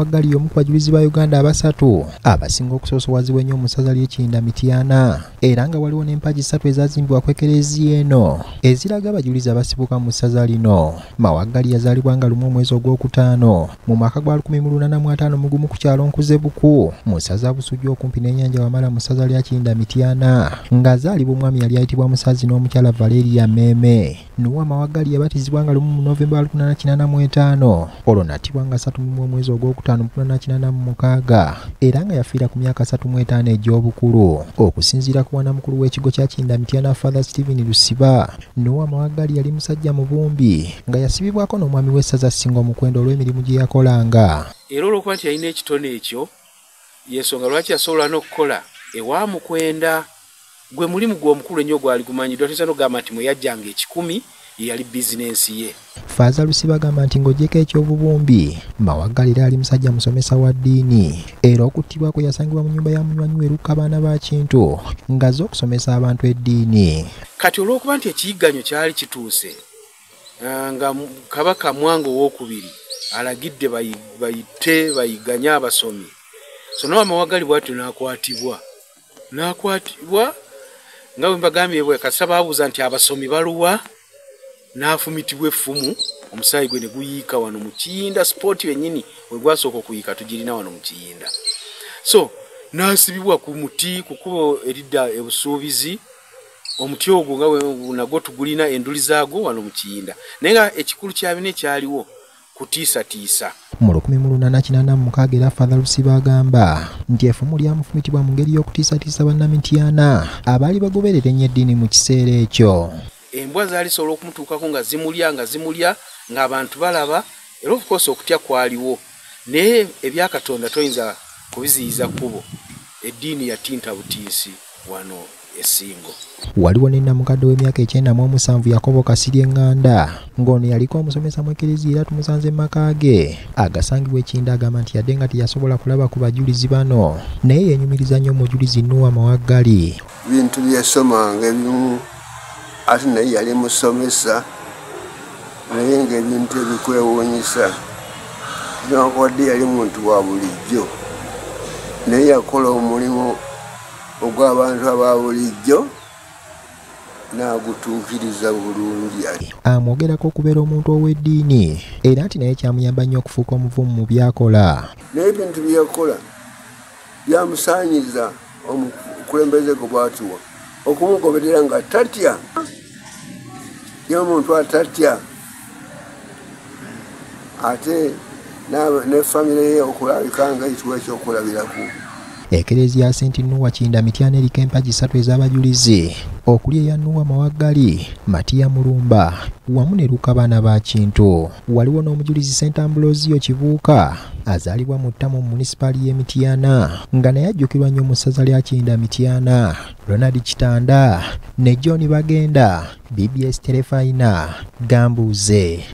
Mawagali omu ku bajulizi ba Uganda abasatu abasinga okusoosowazibwa ennyo mu ssaza ly'e Kinda-Mityana era nga waliwo n'empagi 3 ezaazimbibwa ku ekereziya eno eziraga abajulizi abasibuka mu ssaza lino. Mawagali yazaalibwa nga lumu omwezi ogwokutaano mu mwaka gwa 1851 ku kyalo Nkuzebuku mu ssaza Busujju okumpi n'ennyanja Wamala mu ssaza lya Kinda-Mityana ng'azaalibwa omwami yali ayitibwa Musazi n'omukyala Valeria Meme. Noah Mawagali yabatizibwa nga lumu mu Novemba 1885 olwo n'attibwa nga 3 mu mwezi ogwokutaano 1886 era nga yafiira ku myaka 35 egy'obukulu. Okusinziira ku wanamukulu w'ekigo kya Kinda-Mityana Father Stephen Lusiba, Noah Mawagali yali musajja mubumbi nga yasibibwako n'omwami w'essaza Ssingo Mukwenda olw'emirimu gye yakolanga. Era olw'okuba nti yalina ekitone ekyo y'ensonga lwaki yasobola n'okukola ewa Mukwenda gwe mulimu gw'omukulu ennyo gwali gumanyiddwa tuyinza n'ogamba nti mwe yajjanga 10 yali bizinensi ye. Father Lusiba agamba nti ng'oggyeko eky'obubumbi, Mawagali era yali musajja musomesa wa ddiini era okuttibwa kwe yasangibwa mu nnyumba ya munywanyi we Lukkabaana ba Kintu ng'azze okusomesa abantu eddiini. Kati olw'okuba nti ekiyigganyo kyali kituuse nga Kabaka Mwanga II alagidde bayiganye abasomi, so Noah Mawagali bw'atyo n'akwatibwa nga bwe mbagambye bwe kasita baabuuza nti abasomi baluwa, n'afumitibwa effumu, omusaayi gwe ne guyiika wano mu Kiyinda sport yennyini we gwasooka okuyiika tugirina wano mu Kiyinda. So n'asibibwa ku muti ku kkubo eridda ebusuubizi, omuti ogwo nga nagwo tugulina enduli zaagwo wano mu Kiyinda, naye nga ekikulu kya bino ekyaliwo kutiisatiisa. Mu 1886 era Father Lusiba agamba nti effumu lyamufumitibwa mu ngeri y'okutiisatiisa bannamityana abaali bagoberera ennyo eddiini mu kiseera ekyo. Embwa zaali sobola okumutuukako nga zimulya ng'abantu balaba, era of course okutya kwaliwo, naye ebya Katonda toyinza kubiziyiza kkubo. Eddiini yatinta butiisi wano e Ssingo. Waliwo ne nnamukadde w'emyaka 97 Yakobo Kasirye Nganda ng'ono yaliko omusomesa mu ekereziya era tumusanze mu maka ge agasangibwa Ekinda agamba nti yadde nga teyasobola kulaba ku bajulizi bano naye yenyumiriza nnyo omujulizi Noah Mawagali. Bintu byesomanga ebimu ate naye yali musomesa naye ng'ebintu ebikwewuunyisa newankubadde yali muntu wa bulijjo naye yakola omulimu ogw'abantu aba bulijjo n'agutuukiriza bulungi. Amwogerako okubeera omuntu ow'eddiini era nti naye kyamuyamba nnyo okufuuka omuvumu mu by'akola. Naye ebintu bye yakola byamusaanyiza omukulembeze gwe bw'atuwa okumugoberera nga tatya, ye omuntu atatya, ate ne famire ye okulabika nga ekituwa ekyokulabiraku. Ekereziya ya St. Noah Kinda-Mityana eriko empagi 3 ez'abajulizi okuli eya Noah Mawagali, Matiya Mulumba wamu ne Lukkabaana ba Kintu. Waliwo n'omujulizi St. Ambrosio Kibuuka azaalibwa mu Ttamu mu munisipaali y'e Mityana nga naye ajjukirwa nnyo mu ssaza lya Kinda-Mityana. Ronald Kitanda ne John Bagenda, BBS Terefayina, Gambuuze.